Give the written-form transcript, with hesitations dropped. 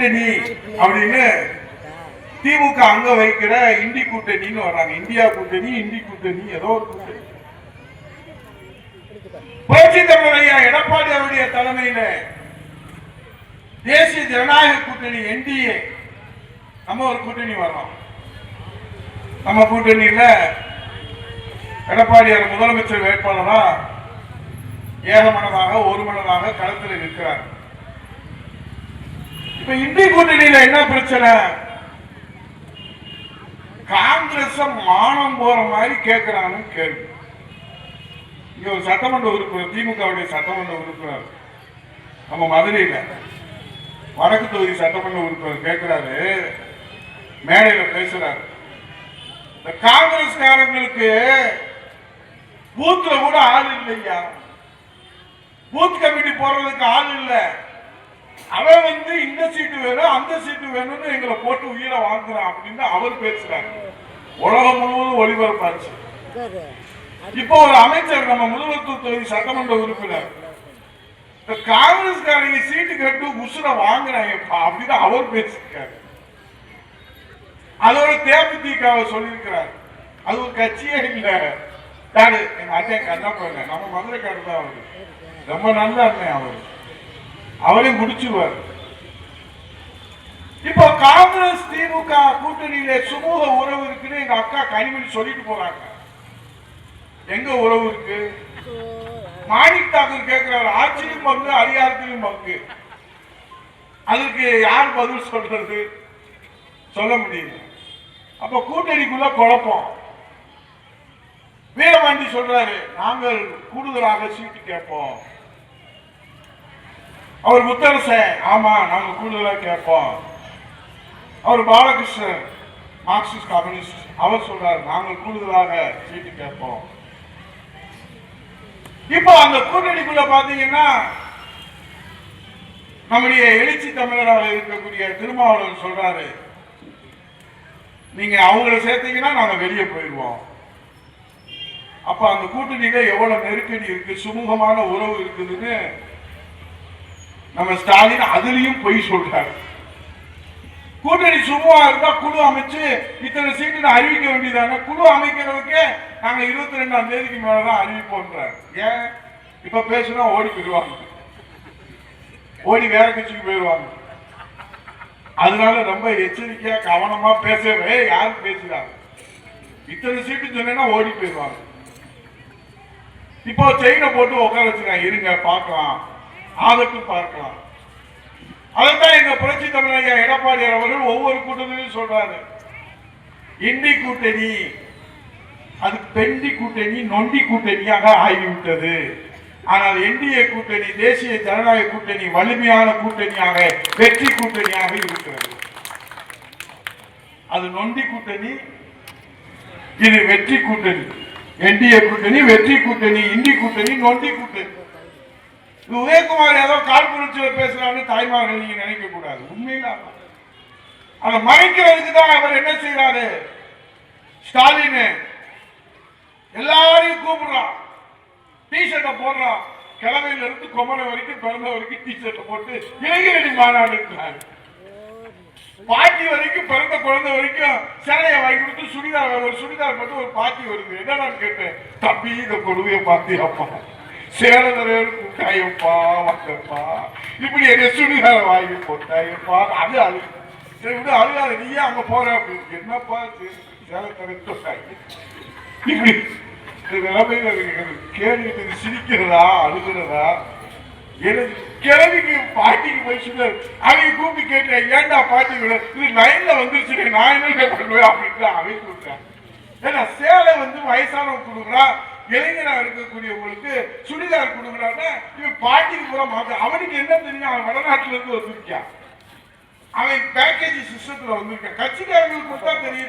கூட்டணி அப்படின்னு திமுக அங்க வைக்கிற இந்தி கூட்டணின்னு வர்றாங்க. இந்தியா கூட்டணி, இந்தி கூட்டணி, ஏதோ ஒரு கூட்டணி. புரட்சி தமிழர் ஐயா எடப்பாடி அவருடைய தலைமையில தேசிய ஜனநாயக கூட்டணி என்டிஏ நம்ம ஒரு கூட்டணி வர்றோம். நம்ம கூட்டணியில எடப்பாடியார் முதலமைச்சர் வேட்பாளரா ஏகமனதாக ஒரு மனதாக களத்தில் நிற்கிறார். இப்ப இந்தி கூட்டணியில என்ன பிரச்சனை? காங்கிரஸ் மானம் போற மாதிரி கேட்கிறான்னு கேள்வி. இங்க ஒரு சட்டமன்ற உறுப்பினர், திமுகவுடைய சட்டமன்ற உறுப்பினர், நம்ம மதுரையில வடக்கு தொகுதி சட்டமன்ற உறுப்பினர் கேட்கிறாரு, மேடையில பேசுறாரு, இந்த காங்கிரஸ்காரங்களுக்கு பூத்துல கூட ஆள் இல்லையா, பூத் கமிட்டி போறதுக்கு ஆள் இல்ல, அவன் வந்து இந்த சீட்டு வேணும் அந்த சீட்டு வேணும்னு எங்களை போட்டு உயிரை வாங்குறான் அப்படின்னு அவர் பேசுறாரு. உலகம் முழுவதும் ஒளிபரப்பாச்சு. இப்போ ஒரு அமைச்சர், நம்ம முதல்வர் தொகுதி சட்டமன்ற உறுப்பினர், காங்கிரஸ்காரங்க சீட்டு கேட்டு உசுர வாங்குறாங்க அப்படின்னு அவர் பேசியிருக்காரு. அதோட தேமுதிக சொல்லியிருக்கிறார், அது ஒரு கட்சியே இல்ல. யாரு? எங்க அண்ணன் கண்ணப்ப, நம்ம மதுரைக்காரர் தான் அவரு, ரொம்ப நல்ல அண்ணன் அவரு, அவரையும் முடிச்சுருவார். இப்போ காங்கிரஸ் திமுக கூட்டணியில சுமூக உறவு இருக்குன்னு எங்க அக்கா கனிமொழி சொல்லிட்டு போறாங்க. எங்க உறவு இருக்கு? மாணிக் தாக்கூர் கேட்கிறார், ஆட்சியிலும் பங்கு அதிகாரத்திலும் பங்கு. அதுக்கு யார் பதில் சொல்றது? சொல்ல முடியல. அப்ப கூட்டணிக்குள்ள குழப்பம். வீரபாண்டி சொல்றாரு, நாங்கள் கூடுதலாக சீட்டு கேட்போம். அவர் முத்தரசன், ஆமா நாங்க கூடுதலா கேட்போம். அவர் பாலகிருஷ்ணன், மார்க்சிஸ்ட் கம்யூனிஸ்ட், அவர் சொல்றாரு, நாங்கள் கூடுதலாக சீட்டு கேட்போம். இப்போ அந்த கூட்டணிக்குள்ள பாத்தீங்கன்னா நம்முடைய எழுச்சி தமிழராக இருக்கக்கூடிய திருமாவளவன் சொல்றாரு, நீங்க அவங்கள சேர்த்தீங்கன்னா நாங்க வெளியே போயிடுவோம். அப்ப அந்த கூட்டணியில எவ்வளவு நெருக்கடி இருக்கு, சுமூகமான உறவு இருக்குதுன்னு நம்ம ஸ்டாலின் அதுலயும் பொய் சொல்றாரு. கூட்டணி சுமூகமா இருந்தா குழு அமைச்சு இத்தனை சீட்டு அறிவிக்க வேண்டியதாங்க. குழு அமைக்கிறதுக்கு நாங்க 22ஆம் தேதிக்கு மேலதான் அறிவிப்போம். ஏன் இப்ப பேசுனா ஓடி போயிடுவாங்க, ஓடி வேற கட்சிக்கு போயிடுவாங்க. அதனால ரொம்ப எச்சரிக்கையா கவனமா பேசவே. யாரு பேசுறாங்க? இத்தனை சீட்டு சொன்னா ஓடி போயிடுவாங்க. இப்போ செயினை போட்டு உட்கார வச்சுருக்காங்க, இருங்க பார்க்கலாம், ஆபத்து பார்க்கலாம். அதைத்தான் எங்க புரட்சி தமிழர் எடப்பாடியார் அவர்கள் ஒவ்வொரு கூட்டணியும் சொல்றாரு, இந்தி கூட்டணி அது பெண்டி கூட்டணி, நொண்டி கூட்டணியாக ஆகிவிட்டது. ஆனால் என்டிஏ கூட்டணி, தேசிய ஜனநாயக கூட்டணி வலிமையான கூட்டணியாக, வெற்றி கூட்டணியாக இருக்கிறது. அது நொண்டி கூட்டணி, இது வெற்றி கூட்டணி. என்டிஏ கூட்டணி, வெற்றி கூட்டணி, இந்தி கூட்டணி, நொண்டி கூட்டணி. உதயகுமார் ஏதோ காழ்ப்புணர்ச்சியில் பேசுறான்னு தாய்மார்கள் நீங்க நினைக்க கூடாது. உண்மையில அதை மறைக்கிறதுக்கு தான் அவர் என்ன செய்யறாரு, ஸ்டாலின் எல்லாரையும் கூப்பிடுறான், டி ஷர்ட்டை போடுறான், கிழமையில இருந்து குமரை வரைக்கும் பிறந்த வரைக்கும் டி ஷர்ட்டை போட்டு இளைஞரணி மாநாடு இருக்கிறாரு. பாட்டி வரைக்கும், பிறந்த குழந்தை வரைக்கும் சேலையை வாங்கி கொடுத்து சுடிதார், ஒரு சுடிதார் மட்டும் ஒரு பாட்டி வருது. என்னடா கேட்டேன், தம்பி இந்த கொடுவையை பார்த்தியாப்பா, சேலை நிறைய கூட்டாயப்பா வந்தப்பா, இப்படி என்ன சுடிதார வாங்கி போட்டாயப்பா, அது அழு, சரி விட அழுகாது, நீயே அங்க போற அப்படின்னு. என்னப்பா சேலை தரத்தாங்க, இப்படி நிலைமையில கேள்விட்டு சிரிக்கிறதா அழுகிறதா? கிழவிக்கு பாட்டிக்கு போய் சொன்னார், அவங்க கூப்பிட்டு கேட்டேன், ஏன்டா பாட்டி விட இது லைன்ல வந்துருச்சு, நான் என்ன பண்ணுவேன் அப்படின்னு அவங்க கூப்பிட்டேன். ஏன்னா சேலை வந்து வயசானவங்க கொடுக்குறா, இளைஞரா இருக்கக்கூடியவங்களுக்கு சுடிதார் கொடுக்குறான்னு இவன் பாட்டிக்கு பூரா மாத்த. அவனுக்கு என்ன தெரியும், அவன் வடநாட்டுல இருந்து வந்திருக்கான், அவன் பேக்கேஜ் சிஸ்டத்துல வந்திருக்கான். கட்சிக்காரங்களுக்கு தான் தெரியும்.